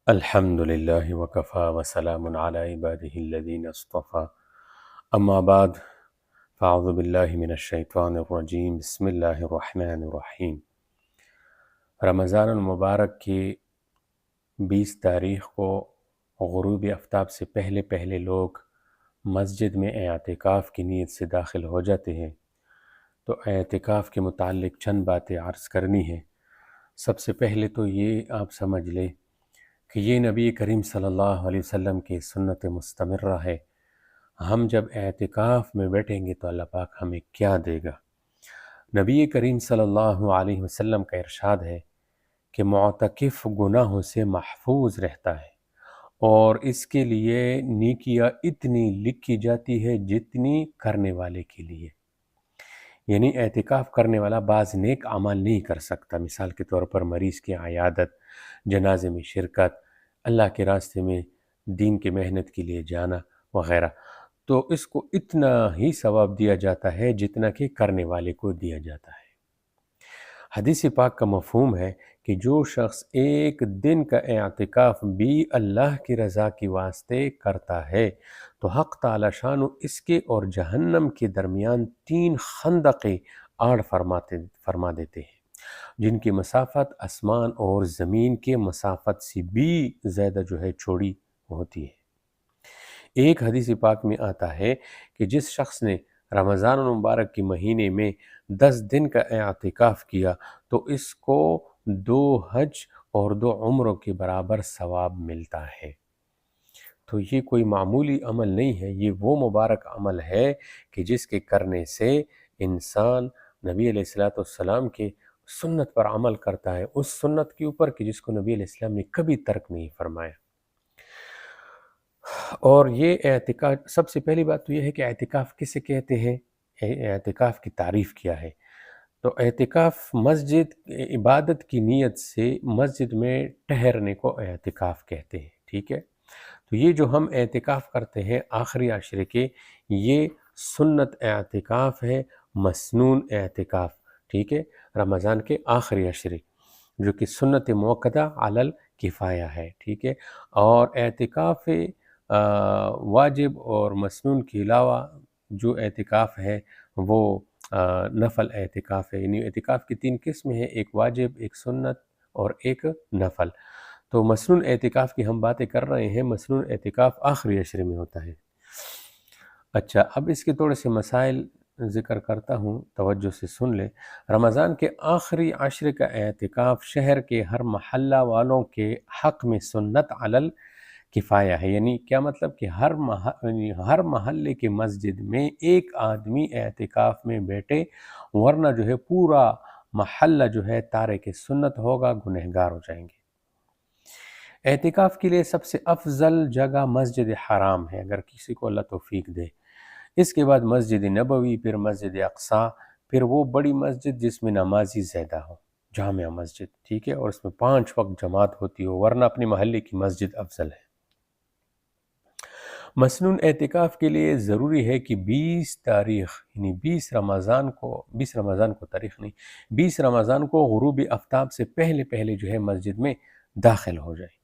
الحمد لله وكفى وسلام على عباده الذين اصطفى اما بعد فاعوذ بالله من الشیطان الرجیم بسم اللہ الرحمن الرحیم۔ رمضان المبارک کی 20 تاریخ کو غروب آفتاب سے پہلے پہلے لوگ مسجد میں اعتکاف کی نیت سے داخل ہو جاتے ہیں۔ تو اعتکاف کے متعلق چند باتیں عرض کرنی ہیں۔ سب سے پہلے تو یہ آپ سمجھ لیں کہ یہ نبی کریم صلی اللہ علیہ وسلم کی سنت مستمرہ ہے۔ ہم جب اعتکاف میں بیٹھیں گے تو اللہ پاک ہمیں کیا دے گا۔ نبی کریم صلی اللہ علیہ وسلم کا ارشاد ہے کہ معتکف گناہوں سے محفوظ رہتا ہے اور اس کے لیے نیکیاں اتنی لکھی جاتی ہے جتنی کرنے والے کے لیے۔ یعنی اعتکاف کرنے والا بعض نیک اعمال نہیں کر سکتا، مثال کے طور پر مریض کی عیادت، جنازے میں شرکت، اللہ کے راستے میں دین کی محنت کے لیے جانا وغیرہ، تو اس کو اتنا ہی ثواب دیا جاتا ہے جتنا کہ کرنے والے کو دیا جاتا ہے۔ حدیث پاک کا مفہوم ہے کہ جو شخص ایک دن کا اعتکاف بھی اللہ کی رضا کی واسطے کرتا ہے تو حق تعالی شان اس کے اور جہنم کے درمیان 3 خندقیں آڑ فرما دیتے ہیں، جن کی مسافت آسمان اور زمین کے مسافت سے بھی زیادہ چوڑی ہوتی ہے۔ ایک حدیث پاک میں آتا ہے کہ جس شخص نے رمضان المبارک کے مہینے میں 10 دن کا اعتکاف کیا تو اس کو 2 حج اور 2 عمروں کے برابر ثواب ملتا ہے۔ تو یہ کوئی معمولی عمل نہیں ہے، یہ وہ مبارک عمل ہے کہ جس کے کرنے سے انسان نبی علیہ السلام کے سنت پر عمل کرتا ہے، اس سنت کے اوپر کہ جس کو نبی علیہ السلام نے کبھی ترک نہیں فرمایا۔ اور یہ اعتکاف، سب سے پہلی بات تو یہ ہے کہ اعتکاف کسے کہتے ہیں، اعتکاف کی تعریف کیا ہے۔ تو اعتکاف مسجد عبادت کی نیت سے مسجد میں ٹہرنے کو اعتکاف کہتے ہیں، ٹھیک ہے۔ تو یہ جو ہم اعتکاف کرتے ہیں آخری عشرے کے، یہ سنت اعتکاف ہے، مسنون اعتکاف، ٹھیک ہے، رمضان کے آخری عشرے جو کہ سنت موقدہ علی الکفایہ ہے، ٹھیک ہے۔ اور اعتکاف واجب اور مسنون کے علاوہ جو اعتکاف ہے وہ نفل اعتکاف ہے، یعنی اعتکاف کی 3 قسمیں ہیں، ایک واجب، ایک سنت اور ایک نفل۔ تو مسنون اعتکاف کی ہم باتیں کر رہے ہیں، مسنون اعتکاف آخری عشرے میں ہوتا ہے۔ اچھا، اب اس کے تھوڑے سے مسائل ذکر کرتا ہوں، توجہ سے سن لیں۔ رمضان کے آخری عشرے کا اعتکاف شہر کے ہر محلہ والوں کے حق میں سنت علی الکفایہ ہے، یعنی کیا مطلب کہ ہر محلے کے مسجد میں ایک آدمی اعتکاف میں بیٹھے، ورنہ پورا محلہ تارک سنت ہوگا، گنہگار ہو جائیں گے۔ اعتکاف کے لیے سب سے افضل جگہ مسجد حرام ہے اگر کسی کو اللہ توفیق دے، اس کے بعد مسجد نبوی، پھر مسجد اقصیٰ، پھر وہ بڑی مسجد جس میں نمازی زیادہ ہو، جامع مسجد، ٹھیک ہے، اور اس میں 5 وقت جماعت ہوتی ہو، ورنہ اپنے محلے کی مسجد افضل ہے۔ مسنون اعتکاف کے لیے ضروری ہے کہ 20 تاریخ یعنی 20 رمضان کو تاریخ نہیں، 20 رمضان کو غروب آفتاب سے پہلے پہلے مسجد میں داخل ہو جائے،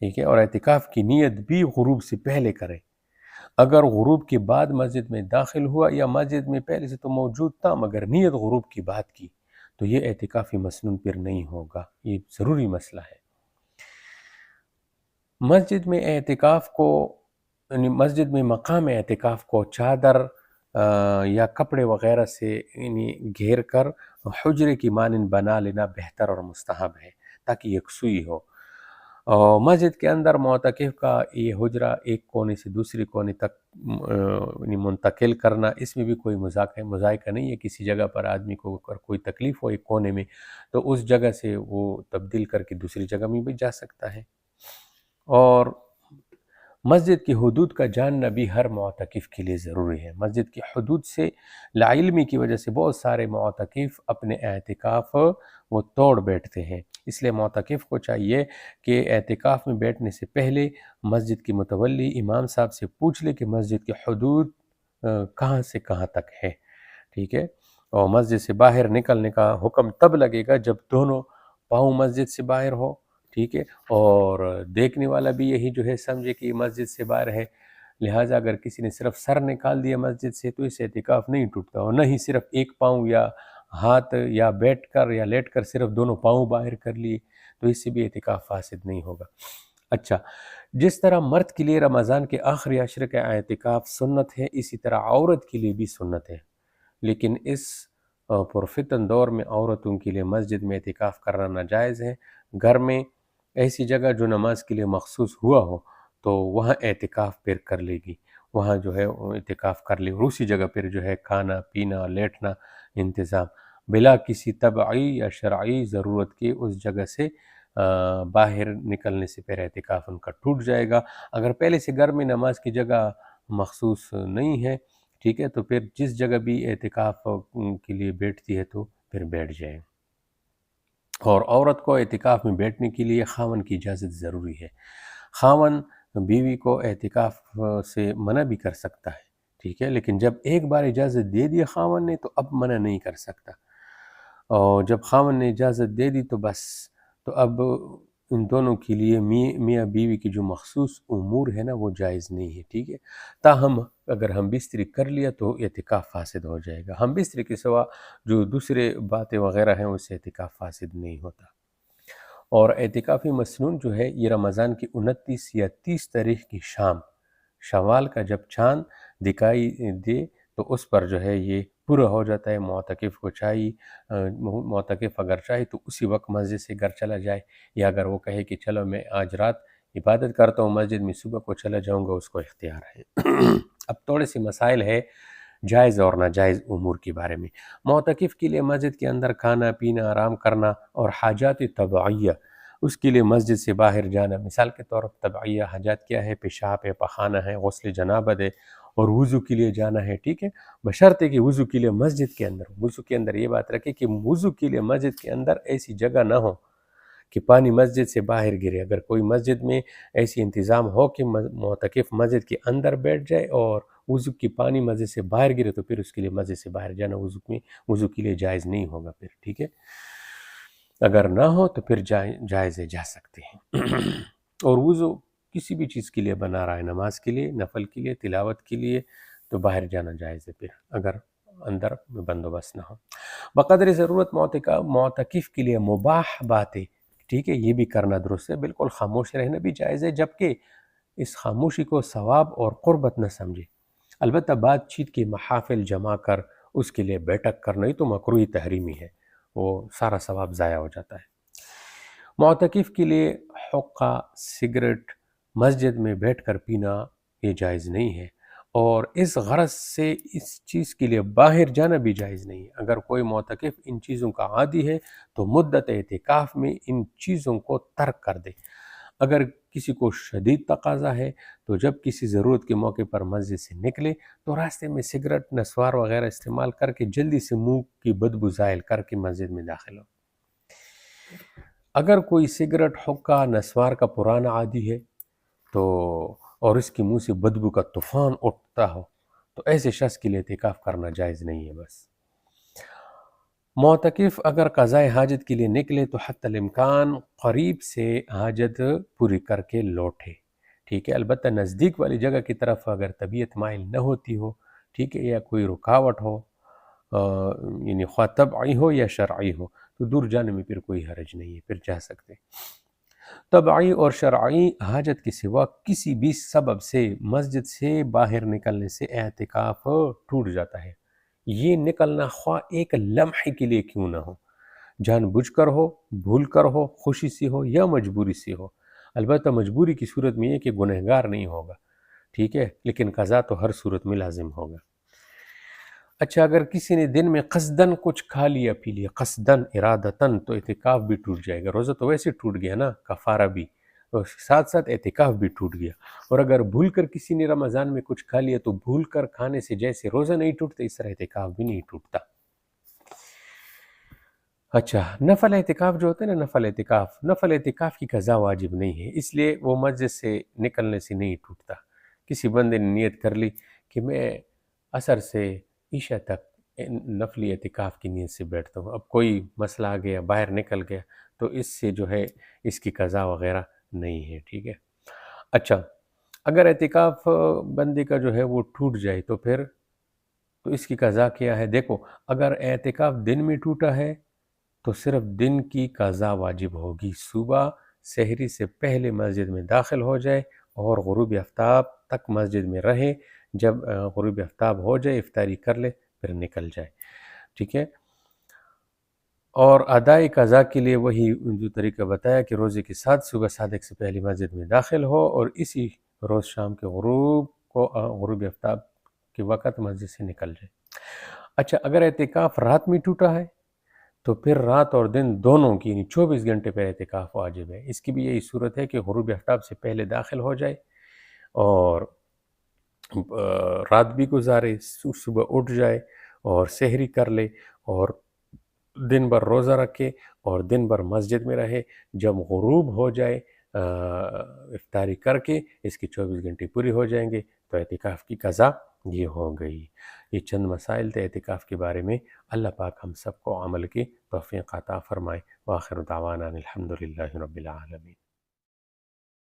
ٹھیک ہے، اور اعتکاف کی نیت بھی غروب سے پہلے کرے۔ اگر غروب کے بعد مسجد میں داخل ہوا یا مسجد میں پہلے سے تو موجود تھا مگر نیت غروب کی بات کی تو یہ اعتکافی مسنون پھر نہیں ہوگا، یہ ضروری مسئلہ ہے۔ مسجد میں اعتکاف کو یعنی مسجد میں مقام اعتکاف کو چادر یا کپڑے وغیرہ سے یعنی گھیر کر حجرے کی مانند بنا لینا بہتر اور مستحب ہے تاکہ یکسوئی ہو۔ اور مسجد کے اندر معتکف کا یہ حجرہ ایک کونے سے دوسری کونے تک منتقل کرنا، اس میں بھی کوئی مذائقہ نہیں ہے۔ کسی جگہ پر آدمی کو اگر کوئی تکلیف ہو ایک کونے میں تو اس جگہ سے وہ تبدیل کر کے دوسری جگہ میں بھی جا سکتا ہے۔ اور مسجد کی حدود کا جاننا بھی ہر معتکف کے لیے ضروری ہے۔ مسجد کی حدود سے لاعلمی کی وجہ سے بہت سارے معتکف اپنے اعتکاف وہ توڑ بیٹھتے ہیں، اس لیے معتکف کو چاہیے کہ اعتکاف میں بیٹھنے سے پہلے مسجد کی متولی امام صاحب سے پوچھ لے کہ مسجد کی حدود کہاں سے کہاں تک ہے، ٹھیک ہے۔ اور مسجد سے باہر نکلنے کا حکم تب لگے گا جب دونوں پاؤں مسجد سے باہر ہو، ٹھیک ہے، اور دیکھنے والا بھی یہی جو ہے سمجھے کہ مسجد سے باہر ہے، لہٰذا اگر کسی نے صرف سر نکال دیا مسجد سے تو اس سے اعتکاف نہیں ٹوٹتا، اور نہ ہی صرف ایک پاؤں یا ہاتھ یا بیٹھ کر یا لیٹ کر صرف دونوں پاؤں باہر کر لیے تو اس سے بھی اعتکاف فاسد نہیں ہوگا۔ اچھا، جس طرح مرد کے لیے رمضان کے آخری عشر کا اعتکاف سنت ہے، اسی طرح عورت کے لیے بھی سنت ہے، لیکن اس پرفتن دور میں عورتوں کے لیے مسجد میں اعتکاف کرنا ناجائز ہے۔ گھر میں ایسی جگہ جو نماز کے لیے مخصوص ہوا ہو تو وہاں اعتکاف پھر کر لے گی، وہاں جو ہے وہ اعتکاف کر لے، اور اسی جگہ پھر جو ہے کھانا پینا لیٹنا انتظام بلا کسی طبعی یا شرعی ضرورت کے اس جگہ سے باہر نکلنے سے پہلے اعتکاف ان کا ٹوٹ جائے گا۔ اگر پہلے سے گھر میں نماز کی جگہ مخصوص نہیں ہے، ٹھیک ہے، تو پھر جس جگہ بھی اعتکاف کے لیے بیٹھتی ہے تو پھر بیٹھ جائے۔ اور عورت کو اعتکاف میں بیٹھنے کے لیے خاوند کی اجازت ضروری ہے۔ خاوند بیوی کو اعتکاف سے منع بھی کر سکتا ہے، ٹھیک ہے، لیکن جب ایک بار اجازت دے دی خاوند نے تو اب منع نہیں کر سکتا، اور جب خاوند نے اجازت دے دی تو بس، تو اب ان دونوں کے لیے میاں بیوی کی جو مخصوص امور ہے نا وہ جائز نہیں ہے، ٹھیک ہے۔ تاہم اگر ہم بستری کر لیا تو اعتکاف فاسد ہو جائے گا، ہم بستری کے سوا جو دوسرے باتیں وغیرہ ہیں اس سے اعتکاف فاسد نہیں ہوتا۔ اور اعتکافی مسنون جو ہے یہ رمضان کی 29 یا 30 تاریخ کی شام، شوال کا جب چاند دکھائی دے تو اس پر جو ہے یہ پورا ہو جاتا ہے۔ معتکف کو چاہیے، معتکف اگر چاہے تو اسی وقت مسجد سے گھر چلا جائے، یا اگر وہ کہے کہ چلو میں آج رات عبادت کرتا ہوں مسجد میں، صبح کو چلا جاؤں گا، اس کو اختیار ہے۔ اب تھوڑے سے مسائل ہے جائز اور ناجائز امور کے بارے میں۔ معتکف کے لیے مسجد کے اندر کھانا پینا، آرام کرنا اور حاجات طبعیہ، اس کے لیے مسجد سے باہر جانا، مثال کے طور پر طبعیہ حاجات کیا ہے؟ پیشاب ہے، پخانہ ہے، غسل جنابت ہے، اور وضو کے لیے جانا ہے، ٹھیک ہے، بشرطے کہ وضو کے لیے مسجد کے اندر، وضو کے اندر یہ بات رکھے کہ وضو کے لیے مسجد کے اندر ایسی جگہ نہ ہو کہ پانی مسجد سے باہر گرے۔ اگر کوئی مسجد میں ایسی انتظام ہو کہ معتکف مسجد کے اندر بیٹھ جائے اور وضو کی پانی مسجد سے باہر گرے تو پھر اس کے لیے مسجد سے باہر جانا وضو کے لیے جائز نہیں ہوگا پھر، ٹھیک ہے۔ اگر نہ ہو تو پھر جائز ہے، جا سکتے ہیں۔ اور وضو کسی بھی چیز کے لیے بنا رہا ہے، نماز کے لیے، نفل کے لیے، تلاوت کے لیے، تو باہر جانا جائز ہے پھر، اگر اندر بندوبست نہ ہو۔ بقدر ضرورت معتکف کے لیے مباح باتیں، ٹھیک ہے، یہ بھی کرنا درست ہے، بالکل خاموش رہنا بھی جائز ہے، جبکہ اس خاموشی کو ثواب اور قربت نہ سمجھے۔ البتہ بات چیت کے محافل جمع کر اس کے لیے بیٹھک کرنا ہی تو مکروہ تحریمی ہے، وہ سارا ثواب ضائع ہو جاتا ہے۔ معتکف کے لیے حقہ، سگریٹ مسجد میں بیٹھ کر پینا یہ جائز نہیں ہے، اور اس غرض سے اس چیز کے لیے باہر جانا بھی جائز نہیں ہے۔ اگر کوئی معتکف ان چیزوں کا عادی ہے تو مدت اعتکاف میں ان چیزوں کو ترک کر دے۔ اگر کسی کو شدید تقاضا ہے تو جب کسی ضرورت کے موقع پر مسجد سے نکلے تو راستے میں سگریٹ، نسوار وغیرہ استعمال کر کے جلدی سے منہ کی بدبو زائل کر کے مسجد میں داخل ہو۔ اگر کوئی سگریٹ، حقہ، نسوار کا پرانا عادی ہے تو اور اس کے منہ سے بدبو کا طوفان اٹھتا ہو تو ایسے شخص کے لیے اعتکاف کرنا جائز نہیں ہے۔ بس معتکف اگر قضاء حاجت کے لیے نکلے تو حتی الامکان قریب سے حاجت پوری کر کے لوٹے، ٹھیک ہے، البتہ نزدیک والی جگہ کی طرف اگر طبیعت مائل نہ ہوتی ہو، ٹھیک ہے، یا کوئی رکاوٹ ہو، یعنی خواہ طبعی ہو یا شرعی ہو، تو دور جانے میں پھر کوئی حرج نہیں ہے، پھر جا سکتے۔ طبعی اور شرعی حاجت کے سوا کسی بھی سبب سے مسجد سے باہر نکلنے سے اعتکاف ٹوٹ جاتا ہے۔ یہ نکلنا خواہ ایک لمحے کے لیے کیوں نہ ہو، جان بوجھ کر ہو، بھول کر ہو، خوشی سے ہو یا مجبوری سے ہو۔ البتہ مجبوری کی صورت میں یہ کہ گنہگار نہیں ہوگا، ٹھیک ہے، لیکن قضا تو ہر صورت میں لازم ہوگا۔ اچھا، اگر کسی نے دن میں قصدن کچھ کھا لیا پی لیا، قصدن ارادتن، تو اعتکاف بھی ٹوٹ جائے گا۔ روزہ تو ویسے ٹوٹ گیا نا، کفارہ بھی، اور ساتھ ساتھ اعتکاف بھی ٹوٹ گیا۔ اور اگر بھول کر کسی نے رمضان میں کچھ کھا لیا تو بھول کر کھانے سے جیسے روزہ نہیں ٹوٹتا اس طرح اعتکاف بھی نہیں ٹوٹتا۔ اچھا، نفل اعتکاف جو ہوتا ہے نا، نفل اعتکاف کی قضا واجب نہیں ہے، اس لیے وہ مسجد سے نکلنے سے نہیں ٹوٹتا۔ کسی بندے نے نیت کر لی کہ میں عصر سے عشاء تک نفلی اعتکاف کی نیت سے بیٹھتا ہوں، اب کوئی مسئلہ آ گیا، باہر نکل گیا، تو اس سے جو ہے اس کی قضا وغیرہ نہیں ہے، ٹھیک ہے۔ اچھا، اگر اعتکاف بندے کا جو ہے وہ ٹوٹ جائے تو پھر تو اس کی قضا کیا ہے؟ دیکھو، اگر اعتکاف دن میں ٹوٹا ہے تو صرف دن کی قضا واجب ہوگی، صبح سحری سے پہلے مسجد میں داخل ہو جائے اور غروب آفتاب تک مسجد میں رہے، جب غروب آفتاب ہو جائے افطاری کر لے پھر نکل جائے، ٹھیک ہے۔ اور ادائی قضا کے لیے وہی جو طریقہ بتایا کہ روزے کے ساتھ صبح صادق سے پہلے مسجد میں داخل ہو اور اسی روز شام کے غروب آفتاب کے وقت مسجد سے نکل جائے۔ اچھا، اگر اعتکاف رات میں ٹوٹا ہے تو پھر رات اور دن دونوں کی یعنی 24 گھنٹے پر اعتکاف واجب ہے۔ اس کی بھی یہی صورت ہے کہ غروب آفتاب سے پہلے داخل ہو جائے اور رات بھی گزارے، صبح اٹھ جائے اور سحری کر لے اور دن بھر روزہ رکھے اور دن بھر مسجد میں رہے، جب غروب ہو جائے افطاری کر کے اس کی 24 گھنٹے پوری ہو جائیں گے تو اعتکاف کی قضا یہ ہو گئی۔ یہ چند مسائل تھے اعتکاف کے بارے میں۔ اللہ پاک ہم سب کو عمل کی توفیق عطا فرمائے۔ وآخر دعوانا الحمدللہ رب العالمین۔